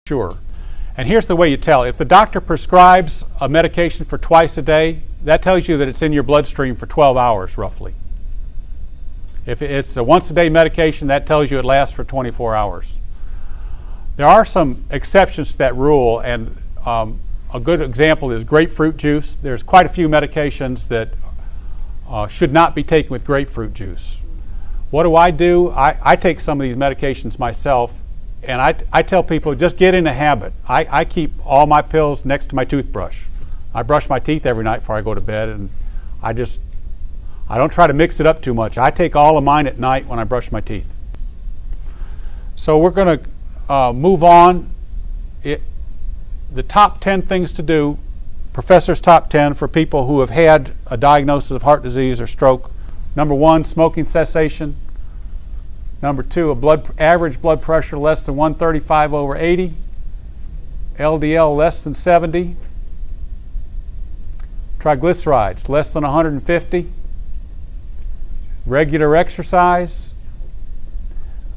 Sure. And here's the way you tell. If the doctor prescribes a medication for twice a day, that tells you that it's in your bloodstream for 12 hours roughly. If it's a once a day medication, that tells you it lasts for 24 hours. There are some exceptions to that rule, and a good example is grapefruit juice. There's quite a few medications that should not be taken with grapefruit juice. What do? I take some of these medications myself, and I tell people just get in a habit. I keep all my pills next to my toothbrush. I brush my teeth every night before I go to bed, and I don't try to mix it up too much. I take all of mine at night when I brush my teeth. So we're going to move on. The top 10 things to do, Professor's top 10 for people who have had a diagnosis of heart disease or stroke. Number 1, smoking cessation. Number 2, average blood pressure less than 135/80. LDL less than 70. Triglycerides less than 150. Regular exercise.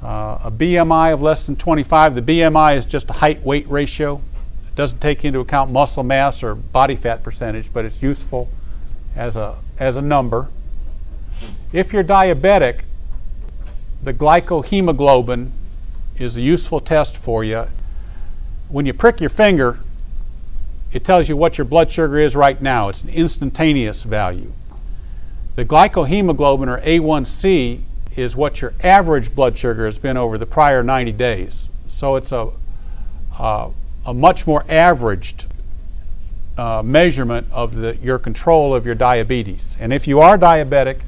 A BMI of less than 25. The BMI is just a height-weight ratio. It doesn't take into account muscle mass or body fat percentage, but it's useful as a number. If you're diabetic, the glycohemoglobin is a useful test for you. When you prick your finger, it tells you what your blood sugar is right now. It's an instantaneous value. The glycohemoglobin, or A1C, is what your average blood sugar has been over the prior 90 days. So it's a much more averaged measurement of your control of your diabetes. And if you are diabetic,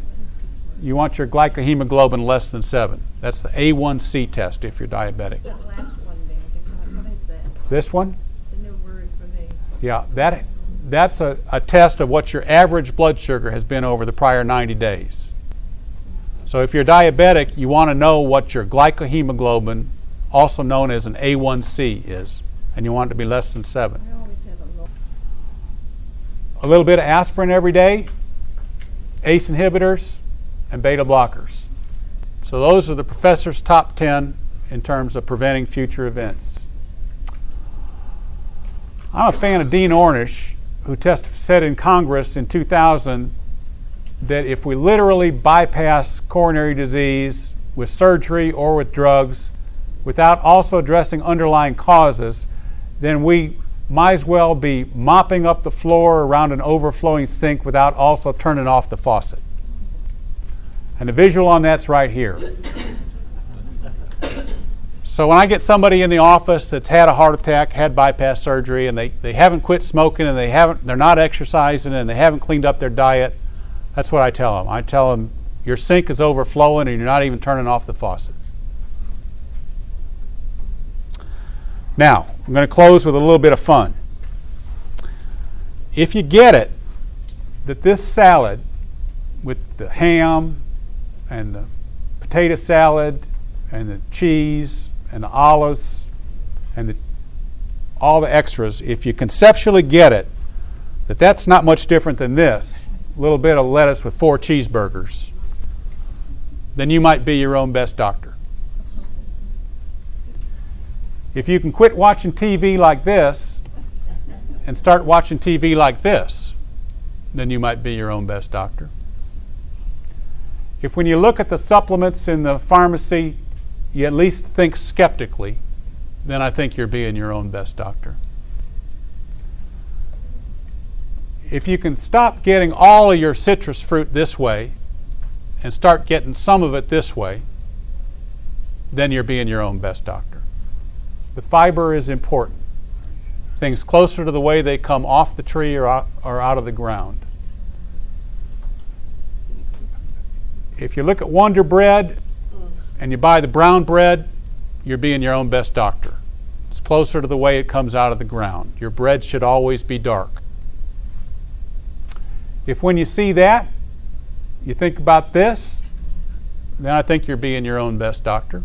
you want your glycohemoglobin less than 7. That's the A1C test if you're diabetic. That last one there, what is that? This one? It's a new word for me. Yeah, that's a test of what your average blood sugar has been over the prior 90 days. So if you're diabetic, you want to know what your glycohemoglobin, also known as an A1C, is, and you want it to be less than 7. I always have a low. A little bit of aspirin every day, ACE inhibitors, and beta blockers. So those are the professor's top 10 in terms of preventing future events. I'm a fan of Dean Ornish, who said in Congress in 2000 that if we literally bypass coronary disease with surgery or with drugs without also addressing underlying causes, then we might as well be mopping up the floor around an overflowing sink without also turning off the faucet. And the visual on that's right here. So when I get somebody in the office that's had a heart attack, had bypass surgery, and they haven't quit smoking, and they're not exercising, and they haven't cleaned up their diet, that's what I tell them. I tell them, your sink is overflowing and you're not even turning off the faucet. Now, I'm going to close with a little bit of fun. If you get it, that this salad with the ham and the potato salad and the cheese and the olives and all the extras, if you conceptually get it, that's not much different than this, a little bit of lettuce with 4 cheeseburgers, then you might be your own best doctor. If you can quit watching TV like this and start watching TV like this, then you might be your own best doctor. If when you look at the supplements in the pharmacy, you at least think skeptically, then I think you're being your own best doctor. If you can stop getting all of your citrus fruit this way and start getting some of it this way, then you're being your own best doctor. The fiber is important. Things closer to the way they come off the tree or out of the ground. If you look at Wonder Bread and you buy the brown bread, you're being your own best doctor. It's closer to the way it comes out of the ground. Your bread should always be dark. If when you see that, you think about this, then I think you're being your own best doctor.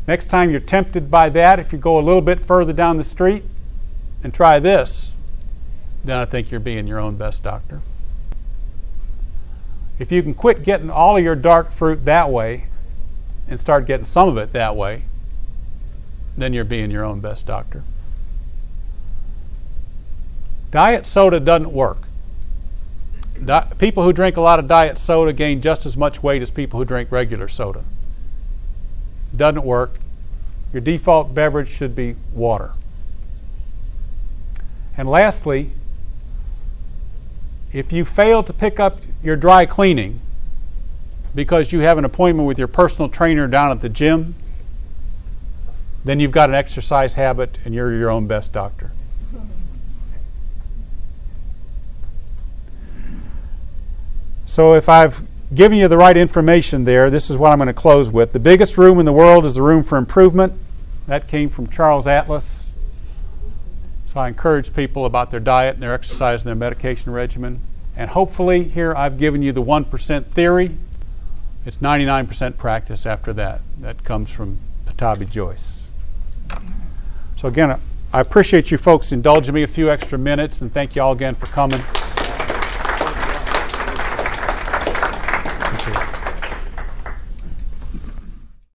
Next time you're tempted by that, if you go a little bit further down the street and try this, then I think you're being your own best doctor. If you can quit getting all of your dark fruit that way and start getting some of it that way, then you're being your own best doctor. Diet soda doesn't work. People who drink a lot of diet soda gain just as much weight as people who drink regular soda. Doesn't work. Your default beverage should be water. And lastly, if you fail to pick up your dry cleaning because you have an appointment with your personal trainer down at the gym, then you've got an exercise habit and you're your own best doctor. So if I've given you the right information there, this is what I'm going to close with. The biggest room in the world is the room for improvement. That came from Charles Atlas. So I encourage people about their diet and their exercise and their medication regimen. And hopefully here I've given you the 1% theory. It's 99% practice after that. That comes from Pattabhi Jois. So again, I appreciate you folks indulging me a few extra minutes, and thank you all again for coming.